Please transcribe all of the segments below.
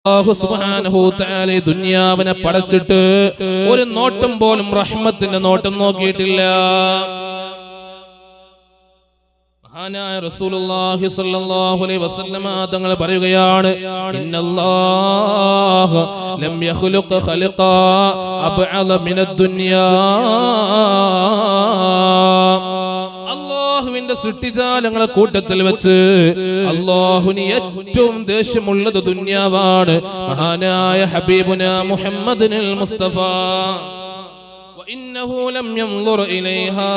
അല്ലാഹു സുബ്ഹാനഹു തആല ദുനിയാവിനെ പടച്ചിട്ട് ഒരു നോട്ടം പോലും റഹ്മത്തിന്റെ നോട്ടം നോക്കിയിട്ടില്ല. മഹാനായ റസൂലുള്ളാഹി സ്വല്ലല്ലാഹു അലൈഹി വസല്ലമ തങ്ങൾ പറയുകയാണ്, ഇന്നല്ലാഹ ലം യഖ്ലുഖ ഖൽഖാ അബ്അദ മിനദ് ദുനിയാ. അല്ലാഹുവിന്റെ സൃഷ്ടിജാലങ്ങളെ കൂട്ടത്തിൽ വെച്ച് അല്ലാഹുവിന് ഏറ്റവും ദേഷ്യമുള്ളത് ദുനിയാവാണ്. മഹാനായ ഹബീബുനാ മുഹമ്മദുൽ മുസ്തഫ وإنه لم ينظر إليها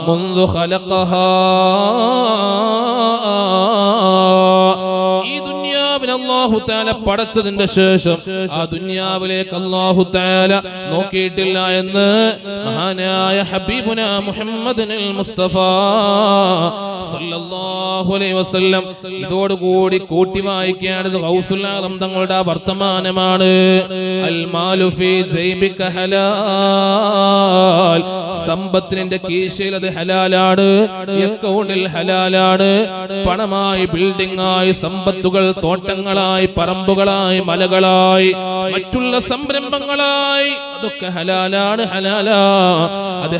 منذ خلقها. ഈ ദുനിയാവിനെ അല്ലാഹു തആല പടച്ചതിന്റെ ശേഷം ആ ദുനിയാവിലേക്ക് അല്ലാഹു തആല നോക്കിയിട്ടില്ല എന്ന് മഹാനായ ഹബീബുനാ മുഹമ്മദുൽ മുസ്തഫ സല്ലല്ലാഹു അലൈഹി വസല്ലം ഇതോടുകൂടി കൂട്ടി വായിക്കുകയാണിത് ഗൗസുൽ ആദം തങ്ങളുടെ വർത്തമാനമാണ്. അൽ മാലു ഫീ ജൈബിക ഹലാൽ, സമ്പത്തിന്റെ കീശയിൽ അത് ഹലാലാണ്, അക്കൗണ്ടിൽ ഹലാലാണ്. പണമായി, ബിൽഡിംഗ് ആയി, സമ്പത്തുകൾ തോട്ടങ്ങളായി, പറമ്പുകളായി, മലകളായി, മറ്റുള്ള സംരംഭങ്ങളായി, അതൊക്കെ ഹലാലാണ്. ഹലാലാ അത്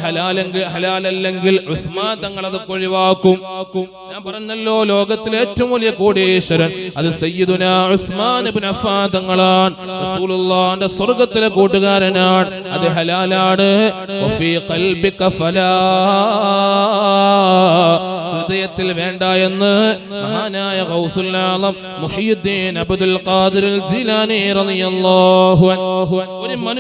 ഹലാലല്ലെങ്കിൽ ഉസ്മാൻ തങ്ങൾ അതൊക്കെ ഒഴിവാക്കും. ഞാൻ പറഞ്ഞല്ലോ, ലോകത്തിലെ ഏറ്റവും വലിയ കോടീശ്വരൻ അത് സയ്യിദുനാ ഉസ്മാൻ ഇബ്നു അഫ്ഫാൻ തങ്ങളാണ്. റസൂലുള്ളാഹിന്റെ സ്വർഗ്ഗത്തിലെ കൂട്ടുകാരനാണ്. അത് ഹലാലാണ്. വഫീ ഖൽബിക ഫലാ, ഹൃദയത്തിൽ വേണ്ട എന്ന് മഹാനായ ഗൗസുൽ ആലം മുഹിയുദ്ദീൻ അബ്ദുൽ ഖാദിർ അൽ ജിലാനി റളിയല്ലാഹു അൻഹു ഒരു മനുഷ്യ